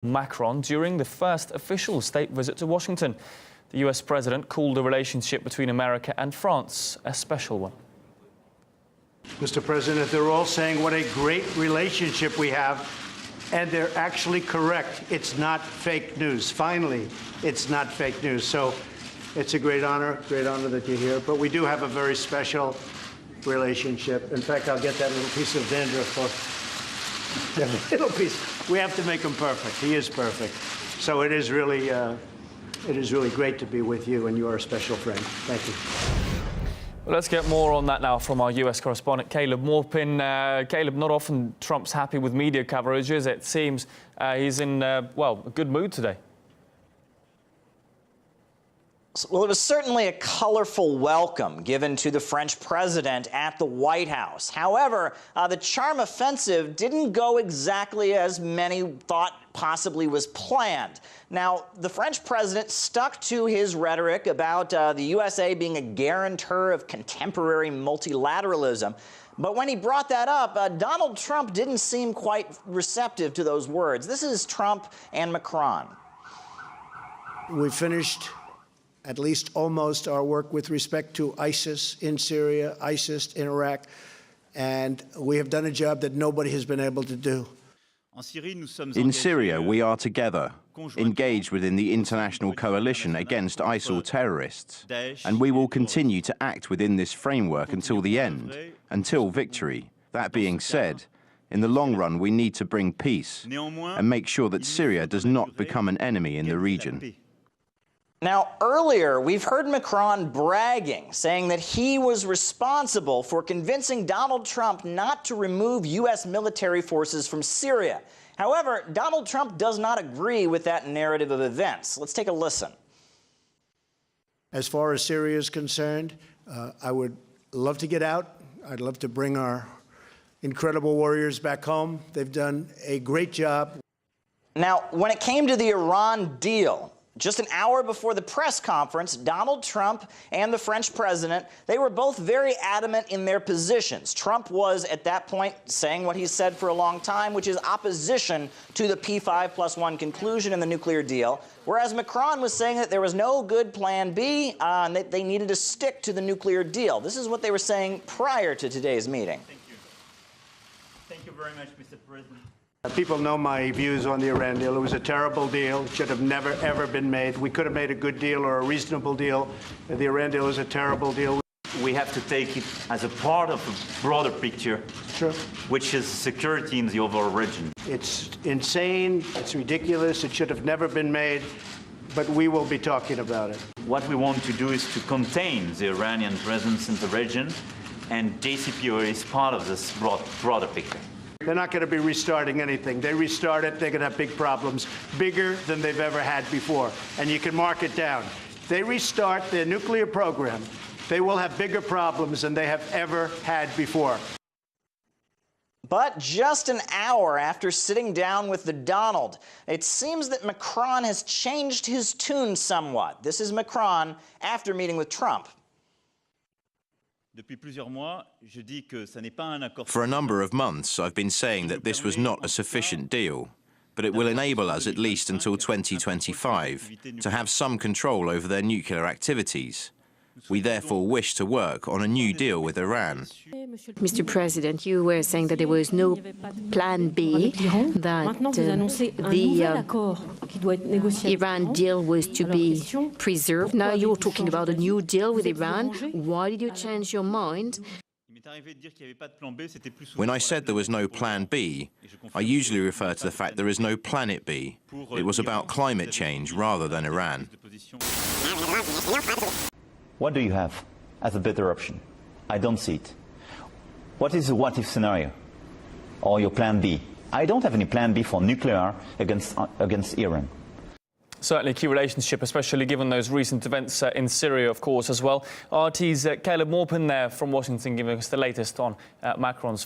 Macron during the first official state visit to Washington. The US president called the relationship between America and France a special one. Mr. President, they're all saying what a great relationship we have, and they're actually correct. It's not fake news. Finally, it's not fake news. So it's a great honor that you're here. But we do have a very special relationship. In fact, I'll get that little piece of dandruff off. That little piece. We have to make him perfect. He is perfect. So it is really great to be with you, and you are a special friend. Thank you. Well, let's get more on that now from our US correspondent, Caleb Morpin. Caleb, not often Trump's happy with media coverage, is it? It seems he's in, well, a good mood today. Well, it was certainly a colorful welcome given to the French president at the White House. However, the charm offensive didn't go exactly as many thought possibly was planned. Now, the French president stuck to his rhetoric about the USA being a guarantor of contemporary multilateralism. But when he brought that up, Donald Trump didn't seem quite receptive to those words. This is Trump and Macron. We finished at least almost our work with respect to ISIS in Syria, ISIS in Iraq, and we have done a job that nobody has been able to do. In Syria, we are together, engaged within the international coalition against ISIL terrorists, and we will continue to act within this framework until the end, until victory. That being said, in the long run, we need to bring peace and make sure that Syria does not become an enemy in the region. Now, earlier, we've heard Macron bragging, saying that he was responsible for convincing Donald Trump not to remove U.S. military forces from Syria. However, Donald Trump does not agree with that narrative of events. Let's take a listen. As far as Syria is concerned, I would love to get out. I'd love to bring our incredible warriors back home. They've done a great job. Now, when it came to the Iran deal, just an hour before the press conference, Donald Trump and the French president, they were both very adamant in their positions. Trump was, at that point, saying what he's said for a long time, which is opposition to the P5+1 conclusion in the nuclear deal, whereas Macron was saying that there was no good plan B and that they needed to stick to the nuclear deal. This is what they were saying prior to today's meeting. Thank you. Thank you very much, Mr. President. People know my views on the Iran deal. It was a terrible deal. It should have never, ever been made. We could have made a good deal or a reasonable deal. The Iran deal is a terrible deal. We have to take it as a part of a broader picture, Sure. which is security in the overall region. It's insane. It's ridiculous. It should have never been made. But we will be talking about it. What we want to do is to contain the Iranian presence in the region, and JCPOA is part of this broader picture. They're not going to be restarting anything. They restart it, they're going to have big problems, bigger than they've ever had before. And you can mark it down. They restart their nuclear program, they will have bigger problems than they have ever had before. But just an hour after sitting down with the Donald, it seems that Macron has changed his tune somewhat. This is Macron after meeting with Trump. For a number of months, I've been saying that this was not a sufficient deal, but it will enable us, at least until 2025, to have some control over their nuclear activities. We therefore wish to work on a new deal with Iran. Mr. President, you were saying that there was no plan B, that the Iran deal was to be preserved. Now you're talking about a new deal with Iran. Why did you change your mind? When I said there was no plan B, I usually refer to the fact there is no planet B. It was about climate change rather than Iran. What do you have as a better option? I don't see it. What is the what-if scenario? Or your plan B? I don't have any plan B for nuclear against Iran. Certainly a key relationship, especially given those recent events in Syria, of course, as well. RT's Caleb Morpin there from Washington giving us the latest on Macron's